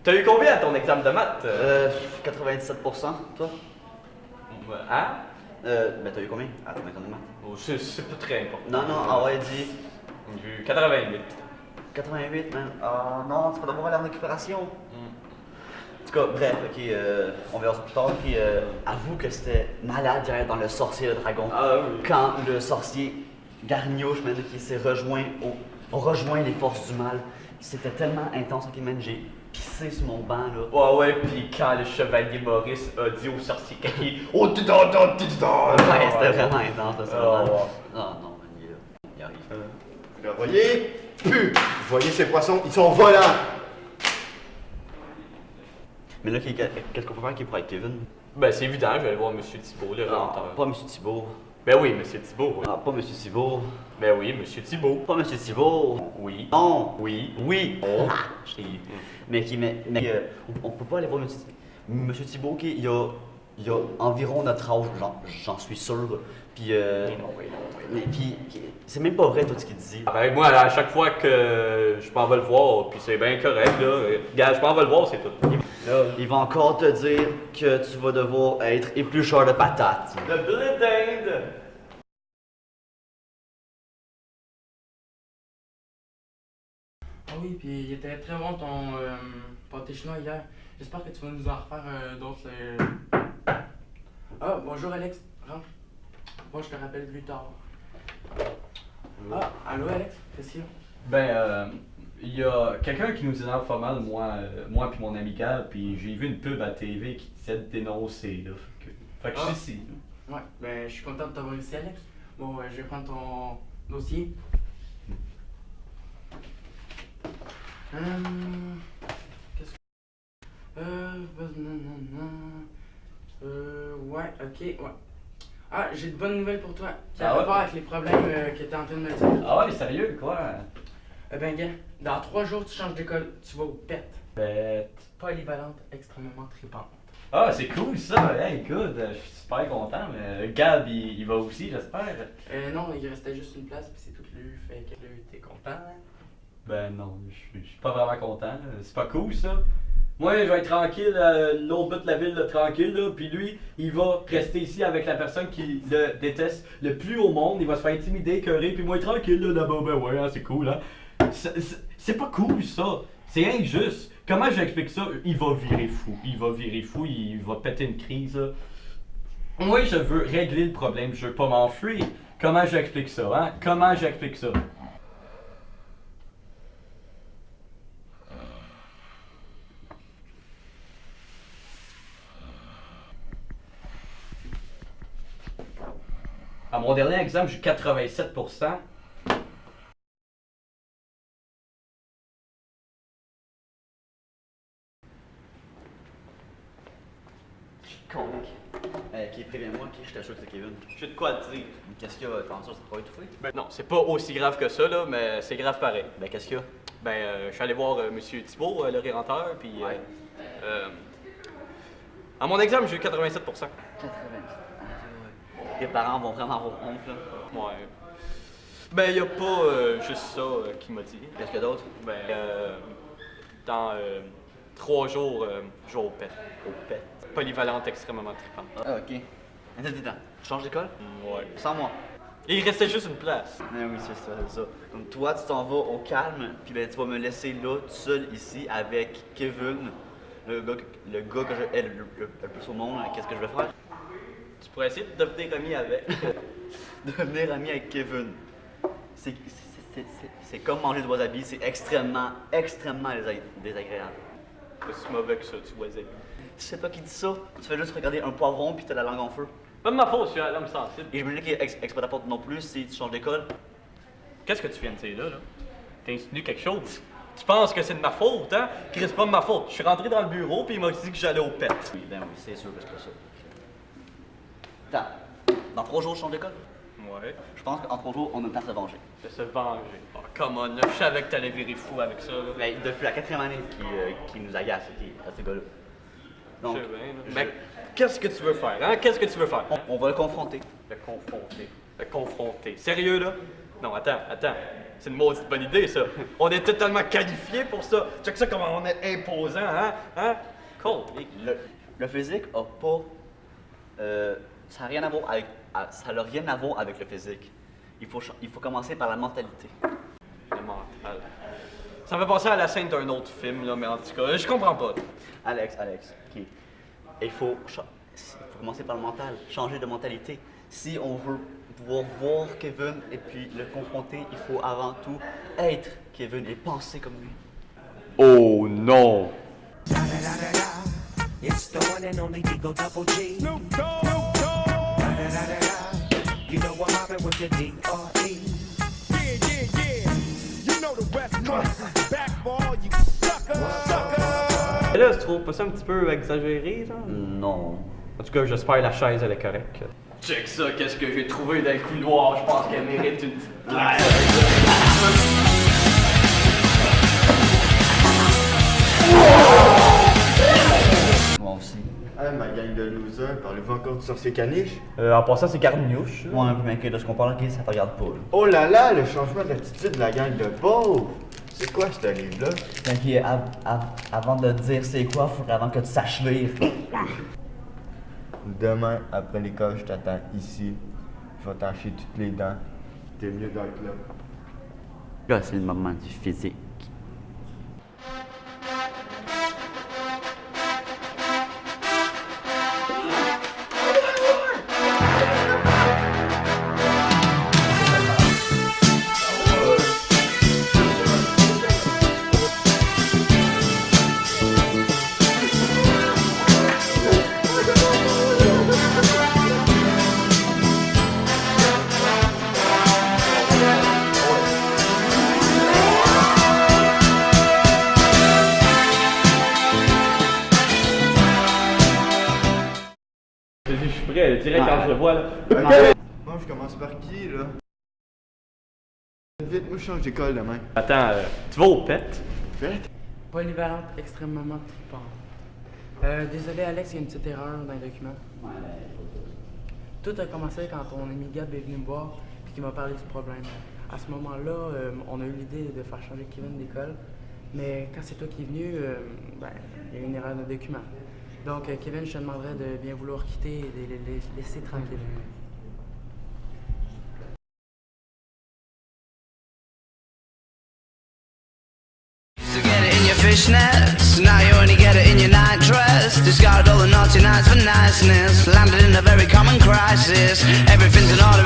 T'as eu combien à ton examen de maths? 97%, toi? Hein? Ben t'as eu combien à ton examen de maths? Oh, c'est pas très important. Non, non, ah ouais, dis. J'ai eu 88. 88, man. Ah non, tu vas devoir aller en récupération. En tout cas, bref, ok, on verra ça plus tard. Puis avoue que c'était malade hier dans le sorcier le dragon. Ah oui. Quand le sorcier Gargnouche, man, qui s'est rejoint les forces du mal. C'était tellement intense, ok, man, j'ai pissé sur mon banc, là. Ouais, ouais, pis quand le chevalier Maurice a dit au sorcier Kaki, oh, tidon, tidon, tidon! Ouais, c'était vraiment intense, là, ça. Ah, ouais. Ah non, man, il arrive. Là, voyez? Pu! Voyez ces poissons, ils sont volants! Mais là, qu'est-ce qu'on peut faire qui pourrait être Kevin? Ben, c'est évident, je vais aller voir M. Thibault, le rentreur. Pas M. Thibault. Ben oui, M. Thibault, oui. Ah, pas M. Thibault. Ben oui, M. Thibault. Pas M. Thibault. Oui. Non. Oui. Oui. Oh. Ah, on peut pas aller voir M. Thibault, qui il a environ notre âge, j'en suis sûr. Puis, mais puis, c'est même pas vrai tout ce qu'il dit. Ben moi, à chaque fois que je m'en vais le voir, puis c'est bien correct, là. Regarde, je m'en vais le voir, c'est tout. Il va encore te dire que tu vas devoir être éplucheur de patates. Le blé d'Inde! Ah oui, puis il était très bon ton pâté chinois hier. J'espère que tu vas nous en refaire d'autres. Ah, bonjour Alex, rentre. Moi je te rappelle plus tard. Ah, allô Alex, qu'est-ce qu'il y a? Ben, il y a quelqu'un qui nous énerve pas mal, moi puis mon ami Gab, puis j'ai vu une pub à TV qui disait de dénoncer, là. Fait que je suis ici. Ouais, ben je suis content de t'avoir ici Alex. Bon, je vais prendre ton dossier. Qu'est-ce que... ouais, ok, ouais. Ah, j'ai de bonnes nouvelles pour toi. Qui a Ah ouais? rapport avec les problèmes que t'es en train de me dire. Ah ouais, sérieux, quoi? Ben, gars, dans 3 jours, tu changes d'école. Tu vas au PET. Bête. Polyvalente, extrêmement tripante. Ah, c'est cool ça! Hey, écoute, je suis super content, mais Gab, il va aussi, j'espère. Non, il restait juste une place, puis c'est tout lu. Fait que là, t'es content, hein? Ben non, je suis pas vraiment content, là. C'est pas cool ça. Moi, je vais être tranquille, l'autre bout de la ville, là, tranquille, là, puis lui, il va rester ici avec la personne qui le déteste le plus au monde, il va se faire intimider, écœurer, puis moi, tranquille, là, là-bas, ben ouais, hein, c'est cool, hein. C'est pas cool, ça. C'est injuste. Comment j'explique ça? Il va virer fou, il va péter une crise, là. Moi, je veux régler le problème, je veux pas m'enfuir. Comment j'explique ça, hein? Comment j'explique ça? À mon dernier examen, j'ai eu 87%. Conique. Qui préviens-moi, qui j'étais sûr que c'est Kevin. J'ai de quoi te dire. Qu'est-ce qu'il y a? T'en sûr, c'est pas étouffé? Ben non, c'est pas aussi grave que ça, là, mais c'est grave pareil. Ben qu'est-ce qu'il y a? Ben, je suis allé voir M. Thibault, le rérenteur, puis... Ouais. À mon examen, j'ai eu 87%. 80. Tes parents vont vraiment avoir honte, là. Ouais. Ben, y a pas juste ça qui m'a dit. Qu'est-ce qu'il y a d'autre? Ben, dans 3 jours, je vais au PET. Au pet. Polyvalente extrêmement trippante. Ah, ok. Attends. Tu changes d'école? Ouais. Sans moi. Et il restait juste une place. Ah oui, c'est ça. Donc toi, tu t'en vas au calme, puis ben tu vas me laisser là, tout seul ici, avec Kevin, le gars que je hais le plus au monde. Qu'est-ce que je vais faire? Tu pourrais essayer de devenir ami avec. Devenir ami avec Kevin. C'est comme manger du wasabi, c'est extrêmement désagréable. C'est mauvais que ça, tu vois, Zélie. C'est toi qui dis ça. Tu fais juste regarder un poivron puis t'as la langue en feu. Pas de ma faute, je suis un homme sensible. Et je me dis qu'il est pas ta faute non plus si tu changes d'école. Qu'est-ce que tu viens de dire là? T'insinues quelque chose? Tu penses que c'est de ma faute, hein? Chris, c'est pas de ma faute. Je suis rentré dans le bureau puis il m'a dit que j'allais au PET. Oui, ben oui, c'est sûr que c'est pas ça. Attends, dans 3 jours, je change d'école. Ouais. Je pense qu'en 3 jours, on a le temps de se venger. De se venger. Oh, come on, je savais que t'allais virer fou avec ça, là. Ben, depuis la 4e année qui nous agace, à ce gars-là. Donc, Je sais bien, là. Mais qu'est-ce que tu veux faire, hein? Qu'est-ce que tu veux faire? on va le confronter. Le confronter. Le confronter. Sérieux, là? Non, attends. C'est une maudite bonne idée, ça. On est totalement qualifiés pour ça. Check ça comment on est imposant, hein? Cool. Le physique a pas. Ça n'a rien à voir avec. Ça n'a rien à voir avec le physique. Il faut commencer par la mentalité. Le mental. Ça me fait penser à la scène d'un autre film, là, mais en tout cas, je comprends pas. Alex, ok. Il faut commencer par le mental, changer de mentalité. Si on veut pouvoir voir Kevin et puis le confronter, il faut avant tout être Kevin et penser comme lui. Oh non! It's the one and only Digo Double G. Snoop Dogg. You know I'm mobbing with the D.R.E. Yeah. You know the West Coast. Back for all you suckers. Là, tu trouves pas ça un petit peu exagéré, genre? Non. En tout cas, j'espère que la chaise, elle est correcte. Check ça, qu'est-ce que j'ai trouvé dans le couloir. Je pense qu'elle mérite une petite claque. Moi aussi. Ah, ma gang de losers, parlez-vous encore du sorcier caniche? En passant, c'est Carnouche. Moi, un peu m'inquiète de ce qu'on parle, ok, ça te regarde pas. Là. Oh là là, le changement d'attitude de la gang de pauvres! C'est quoi ce livre-là? Avant de dire c'est quoi, il faudrait avant que tu saches lire. Demain, après l'école, je t'attends ici. Je vais t'encher toutes les dents. T'es mieux d'être là. Là, c'est le moment du physique. Je suis prêt, direct quand je le vois, là. Bon, je commence par qui, là? Vite, moi, je change d'école demain. Attends, tu vas au pet? Faites? Polyvalente, extrêmement trippante. Désolé Alex, il y a une petite erreur dans les documents. Tout a commencé quand ton ami Gab est venu me voir et qu'il m'a parlé du problème. À ce moment-là, on a eu l'idée de faire changer Kevin d'école, mais quand c'est toi qui es venu, il y a eu une erreur de document. Donc Kevin, je te demanderais de bien vouloir quitter et de les laisser tranquilles. To get it in your fishnets, now you only get it in your night dress. Discarded all the naughty nights for niceness, landed in a very common crisis. Everything's in order